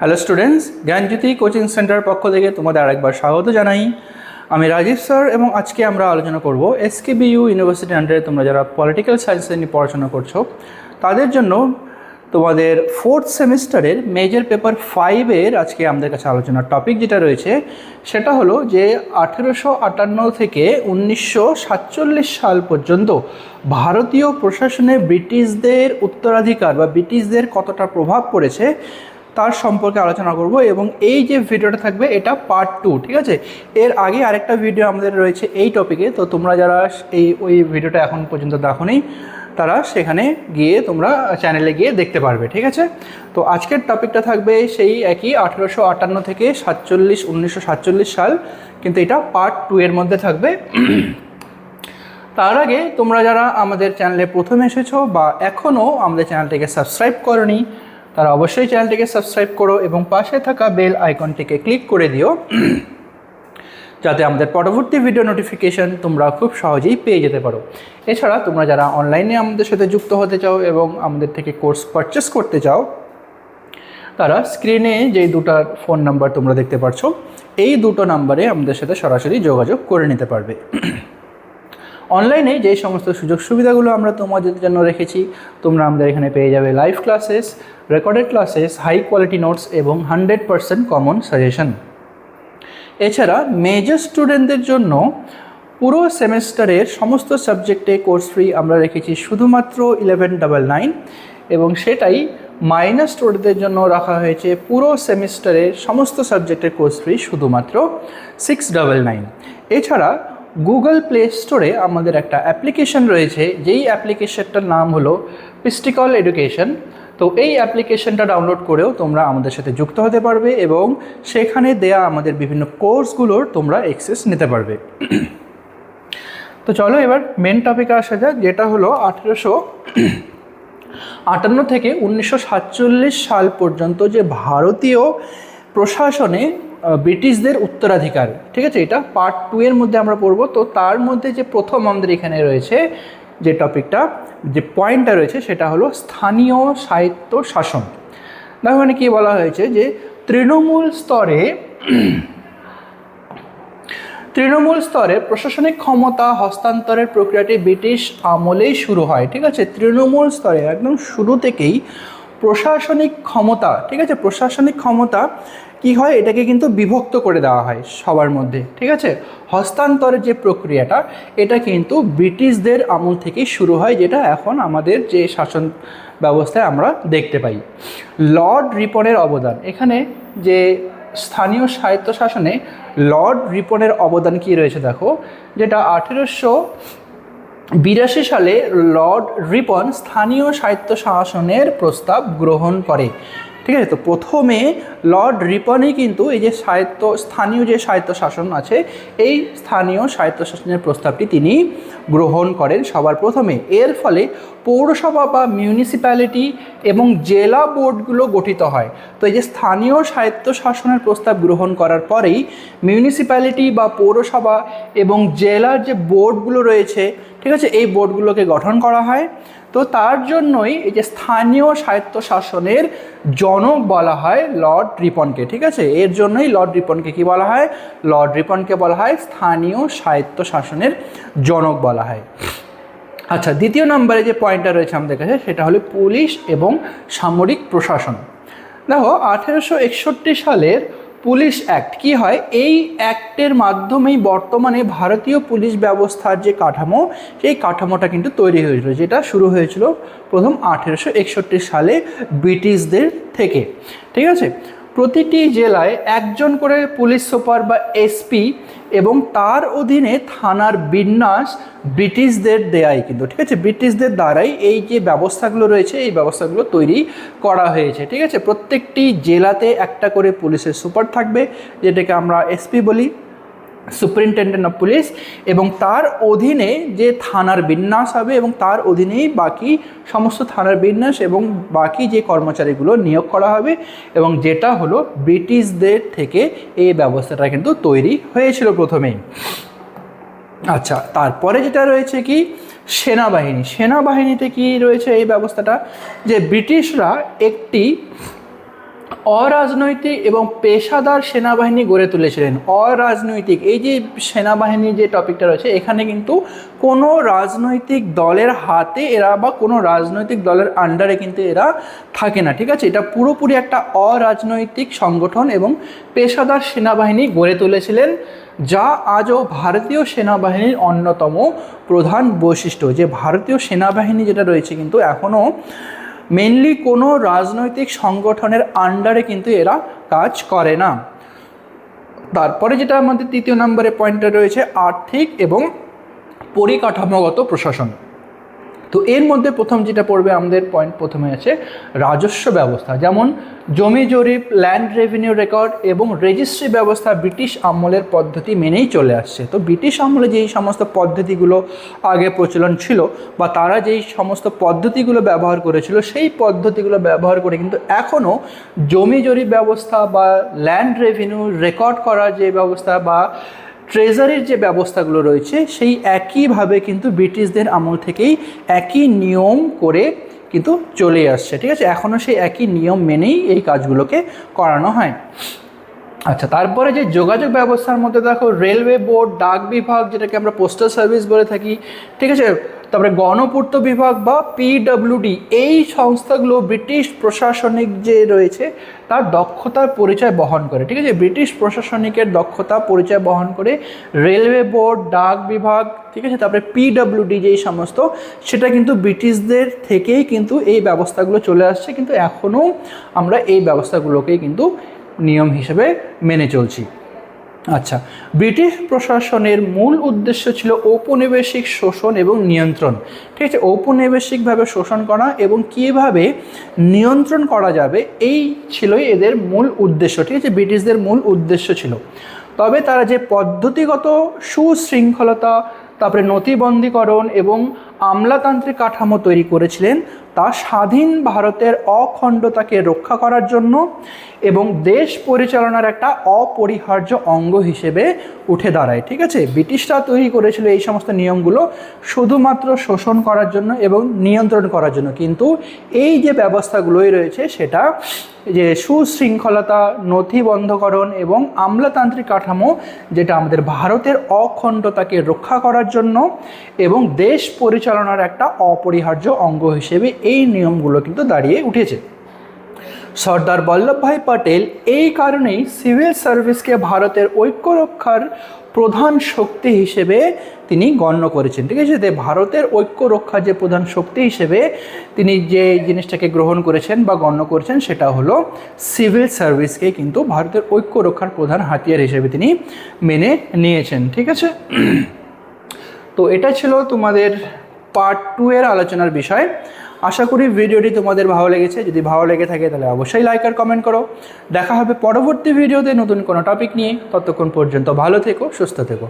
Hello students, জ্ঞানজ্যোতি coaching centre পক্ষ থেকে তোমাদের আরেকবার স্বাগত জানাই। আমি রাজীব স্যার এবং আজকে আমরা আলোচনা করব এসকেবিইউ ইউনিভার্সিটি আন্ডারে তোমরা যারা পলিটিক্যাল সায়েন্স নিয়ে পড়াশোনা করছো তাদের জন্য তোমাদের ফোর্থ সেমিস্টারের মেজর পেপার 5-এর আজকে আমাদের কাছে আলোচনার টপিক যেটা রয়েছে সেটা হলো যে 1858 থেকে 1947 সাল পর্যন্ত ভারতীয় প্রশাসনে ব্রিটিশদের উত্তরাধিকার বা ব্রিটিশদের কতটা প্রভাব পড়েছে তার সম্পর্কে আলোচনা করব। এবং এই যে ভিডিওটা থাকবে এটা পার্ট 2, ঠিক আছে? এর আগে আরেকটা ভিডিও আমাদের রয়েছে এই টপিকে, তো তোমরা যারা ওই ভিডিওটা এখন পর্যন্ত দেখোনি তারা সেখানে গিয়ে তোমরা চ্যানেলে গিয়ে দেখতে পারবে, ঠিক আছে? তো আজকের টপিকটা থাকবে সেই একই 1858 থেকে 1947 সাল, কিন্তু এটা পার্ট 2 এর মধ্যে থাকবে। তার আগে তোমরা যারা আমাদের চ্যানেলে প্রথমে এসেছো বা এখনও আমাদের চ্যানেলটিকে সাবস্ক্রাইব করোনি তারা অবশ্যই চ্যানেলটিকে সাবস্ক্রাইব করো এবং পাশে থাকা বেল আইকনটিকে ক্লিক করে দিও যাতে আমাদের পরবর্তী ভিডিও নোটিফিকেশন তোমরা খুব সহজেই পেয়ে যেতে পারো। এছাড়া তোমরা যারা অনলাইনে আমাদের সাথে যুক্ত হতে চাও এবং আমাদের থেকে কোর্স পারচেস করতে চাও তারা স্ক্রিনে যেই দুটার ফোন নাম্বার তোমরা দেখতে পাচ্ছ এই দুটো নাম্বারে আমাদের সাথে সরাসরি যোগাযোগ করে নিতে পারবে। অনলাইনে যে সমস্ত সুযোগ সুবিধাগুলো আমরা তোমাদের জন্য রেখেছি তোমরা আমাদের এখানে পেয়ে যাবে live classes, recorded classes, high quality notes এবং 100% কমন সাজেশন। এছাড়া মেজর স্টুডেন্টদের জন্য পুরো সেমেস্টারের সমস্ত সাবজেক্টে কোর্স ফ্রি আমরা রেখেছি শুধুমাত্র 1199 এবং সেটাই মাইনার স্টুডেন্টদের জন্য রাখা হয়েছে পুরো সেমেস্টারের সমস্ত সাবজেক্টের কোর্স ফ্রি শুধুমাত্র 699। এছাড়া গুগল প্লে স্টোরে আমাদের একটা অ্যাপ্লিকেশন রয়েছে, যেই অ্যাপ্লিকেশনটার নাম হলো পিস্টিকল এডুকেশন। তো এই অ্যাপ্লিকেশনটা ডাউনলোড করেও তোমরা আমাদের সাথে যুক্ত হতে পারবে এবং সেখানে দেয়া আমাদের বিভিন্ন কোর্সগুলোর তোমরা অ্যাক্সেস নিতে পারবে। তো চলো এবার মেন টপিকে আসা যাক, যেটা হলো 1858 থেকে 1947 সাল পর্যন্ত যে ভারতীয় প্রশাসনে ব্রিটিশদের উত্তরাধিকার, ঠিক আছে? এটা পার্ট 2 এর মধ্যে আমরা পড়বো। তো তার মধ্যে যে প্রথম আমাদের এখানে রয়েছে যে টপিকটা, যে পয়েন্টটা রয়েছে সেটা হলো স্থানীয় স্বায়ত্ত শাসন। দেখো মানে কী বলা হয়েছে যে তৃণমূল স্তরে প্রশাসনিক ক্ষমতা হস্তান্তরের প্রক্রিয়াটি ব্রিটিশ আমলেই শুরু হয়, ঠিক আছে? তৃণমূল স্তরে একদম শুরু থেকেই প্রশাসনিক ক্ষমতা, ঠিক আছে, প্রশাসনিক ক্ষমতা কি হয় এটাকে কিন্তু বিভক্ত করে দেওয়া হয় সবার মধ্যে, ঠিক আছে? হস্তান্তরের যে প্রক্রিয়াটা এটা কিন্তু ব্রিটিশদের আমল থেকেই শুরু হয়, যেটা এখন আমাদের যে শাসন ব্যবস্থায় আমরা দেখতে পাই। লর্ড রিপনের অবদান, এখানে যে স্থানীয় স্বায়ত্তশাসনে লর্ড রিপনের অবদান কী রয়েছে দেখো, যেটা 1882 সালে লর্ড রিপন স্থানীয় স্বায়ত্তশাসনের প্রস্তাব গ্রহণ করে, ঠিক আছে? তো প্রথমে লর্ড রিপনই কিন্তু এই যে স্থানীয় যে স্বায়ত্তশাসন আছে এই স্থানীয় স্বায়ত্তশাসনের প্রস্তাবটি তিনি গ্রহণ করেন সবার প্রথমে। এর ফলে পৌরসভা বা মিউনিসিপ্যালিটি এবং জেলা বোর্ডগুলো গঠিত হয়। তো এই যে স্থানীয় স্বায়ত্তশাসনের প্রস্তাব গ্রহণ করার পরেই মিউনিসিপ্যালিটি বা পৌরসভা এবং জেলার যে বোর্ডগুলো রয়েছে, ঠিক আছে, এই বোর্ডগুলোকে গঠন করা হয়। তো তার জন্যই এই যে স্থানীয় স্বায়ত্তশাসনের জনক বলা হয় লর্ড রিপনকে, ঠিক আছে? এর জন্যই লর্ড রিপনকে কি বলা হয়? লর্ড রিপনকে বলা হয় স্থানীয় স্বায়ত্তশাসনের জনক বলা হয়। আচ্ছা, দ্বিতীয় নম্বরে যে পয়েন্টটা রয়েছে আমাদের কাছে সেটা হলো পুলিশ এবং সামরিক প্রশাসন। দেখো 1861 সালের পুলিশ অ্যাক্ট কি হয়, এই অ্যাক্টের মাধ্যমেই বর্তমানে ভারতীয় পুলিশ ব্যবস্থার যে কাঠামো সেই কাঠামোটা কিন্তু তৈরি হয়েছিল, যেটা শুরু হয়েছিল প্রথম 1861 সালে ব্রিটিশদের থেকে, ঠিক আছে? প্রতিটি জেলায় একজন করে পুলিশ সুপার বা এসপি এবং তার অধীনে থানার বিন্যাস ব্রিটিশদের দেয়াই কিন্তু, ঠিক আছে, ব্রিটিশদের দ্বারাই এই যে ব্যবস্থাগুলো রয়েছে এই ব্যবস্থাগুলো তৈরি করা হয়েছে, ঠিক আছে? প্রত্যেকটি জেলাতে একটা করে পুলিশের সুপার থাকবে, যেটাকে আমরা এসপি বলি, সুপারিনটেন্ডেন্ট অফ পুলিশ, এবং তার অধীনে যে থানার বিন্যাস হবে এবং তার অধীনেই বাকি সমস্ত থানার বিন্যাস এবং বাকি যে কর্মচারীগুলো নিয়োগ করা হবে, এবং যেটা হলো ব্রিটিশদের থেকে এই ব্যবস্থাটা কিন্তু তৈরি হয়েছিল প্রথমেই। আচ্ছা, তারপরে যেটা রয়েছে কি সেনাবাহিনীতে কি রয়েছে এই ব্যবস্থাটা, যে ব্রিটিশরা একটি অরাজনৈতিক এবং পেশাদার সেনাবাহিনী গড়ে তুলেছিলেন। অরাজনৈতিক, এই যে সেনাবাহিনী যে টপিকটা রয়েছে এখানে কিন্তু কোনো রাজনৈতিক দলের হাতে এরা বা কোনো রাজনৈতিক দলের আন্ডারে কিন্তু এরা থাকে না, ঠিক আছে। এটা পুরোপুরি একটা অরাজনৈতিক সংগঠন এবং পেশাদার সেনাবাহিনী গড়ে তুলেছিলেন, যা আজও ভারতীয় সেনাবাহিনীর অন্যতম প্রধান বৈশিষ্ট্য। যে ভারতীয় সেনাবাহিনী যেটা রয়েছে কিন্তু এখনও মেনলি কোনো রাজনৈতিক সংগঠনের আন্ডারে কিন্তু এরা কাজ করে না। তারপরে যেটা আমাদের তৃতীয় নম্বরে পয়েন্টটা রয়েছে আর্থিক এবং পরিকাঠামোগত প্রশাসন। তো এর মধ্যে প্রথম যেটা পড়বে আমাদের পয়েন্ট প্রথমে আছে রাজস্ব ব্যবস্থা, যেমন জমি জরিপ, ল্যান্ড রেভিনিউ রেকর্ড এবং রেজিস্ট্রি ব্যবস্থা ব্রিটিশ আমলের পদ্ধতি মেনেই চলে আসছে। তো ব্রিটিশ আমলে যেই সমস্ত পদ্ধতিগুলো আগে প্রচলন ছিল বা তারা যেই সমস্ত পদ্ধতিগুলো ব্যবহার করেছিল সেই পদ্ধতিগুলো ব্যবহার করে কিন্তু এখনও জমি জরিপ ব্যবস্থা বা ল্যান্ড রেভিনিউ রেকর্ড করার যে ব্যবস্থা বা ট্রেজারির যে ব্যবস্থাগুলো রয়েছে সেই একইভাবে কিন্তু ব্রিটিশদের আমল থেকেই একই নিয়ম করে কিন্তু চলে আসছে, ঠিক আছে। এখনও সেই একই নিয়ম মেনেই এই কাজগুলোকে করানো হয়। আচ্ছা, তারপরে যে যোগাযোগ ব্যবস্থার মধ্যে দেখো রেলওয়ে বোর্ড, ডাক বিভাগ যেটাকে আমরা পোস্টাল সার্ভিস বলে থাকি, ঠিক আছে, তারপরে গণপূর্ত বিভাগ বা পিডব্লিউডি, এই সংস্থাগুলো ব্রিটিশ প্রশাসনিক যে রয়েছে তার দক্ষতার পরিচয় বহন করে, ঠিক আছে। ব্রিটিশ প্রশাসনিকের দক্ষতা পরিচয় বহন করে রেলওয়ে বোর্ড, ডাক বিভাগ, ঠিক আছে, তারপরে পিডব্লিউডি যেই সমস্ত, সেটা কিন্তু ব্রিটিশদের থেকেই কিন্তু এই ব্যবস্থাগুলো চলে আসছে, কিন্তু এখনও আমরা এই ব্যবস্থাগুলোকেই কিন্তু নিয়ম হিসেবে মেনে চলছি। আচ্ছা, ব্রিটিশ প্রশাসনের মূল উদ্দেশ্য ছিল ঔপনিবেশিক শোষণ এবং নিয়ন্ত্রণ, ঠিক আছে। ঔপনিবেশিকভাবে শোষণ করা এবং কীভাবে নিয়ন্ত্রণ করা যাবে এই ছিলই এদের মূল উদ্দেশ্য, ঠিক আছে, ব্রিটিশদের মূল উদ্দেশ্য ছিল। তবে তারা যে পদ্ধতিগত সুশৃঙ্খলতা, তারপরে নথিবন্দীকরণ এবং আমলাতান্ত্রিক কাঠামো তৈরি করেছিলেন তা স্বাধীন ভারতের অখণ্ডতাকে রক্ষা করার জন্য এবং দেশ পরিচালনার একটা অপরিহার্য অঙ্গ হিসেবে উঠে দাঁড়ায়, ঠিক আছে। ব্রিটিশরা তৈরি করেছিল এই সমস্ত নিয়মগুলো শুধুমাত্র শোষণ করার জন্য এবং নিয়ন্ত্রণ করার জন্য, কিন্তু এই যে ব্যবস্থাগুলোই রয়েছে সেটা যে সুশৃঙ্খলতা, নথিবন্ধকরণ এবং আমলাতান্ত্রিক কাঠামো, যেটা আমাদের ভারতের অখণ্ডতাকে রক্ষা করার জন্য এবং দেশ পরিচালনার একটা অপরিহার্য অঙ্গ হিসেবে এই নিয়মগুলো কিন্তু দাঁড়িয়ে উঠেছে। সর্দার বল্লভভাই প্যাটেল এই কারণেই সিভিল সার্ভিসকে ভারতের ঐক্য রক্ষার প্রধান শক্তি হিসেবে তিনি গণ্য করেছেন, ঠিক আছে। ভারতের ঐক্য রক্ষার যে প্রধান শক্তি হিসেবে তিনি যে জিনিসটাকে গ্রহণ করেছেন বা গণ্য করেছেন সেটা হলো সিভিল সার্ভিসকে কিন্তু ভারতের ঐক্য রক্ষার প্রধান হাতিয়ার হিসেবে তিনি মেনে নিয়েছেন, ঠিক আছে। তো এটা ছিল তোমাদের পার্ট 2 এর আলোচনার বিষয়। আশা করি ভিডিওটি তোমাদের ভালো লেগেছে। যদি ভালো লেগে থাকে তাহলে অবশ্যই লাইক আর কমেন্ট করো। দেখা হবে পরবর্তী ভিডিওতে নতুন কোনো টপিক নিয়ে। ততক্ষণ পর্যন্ত ভালো থেকো, সুস্থ থেকো।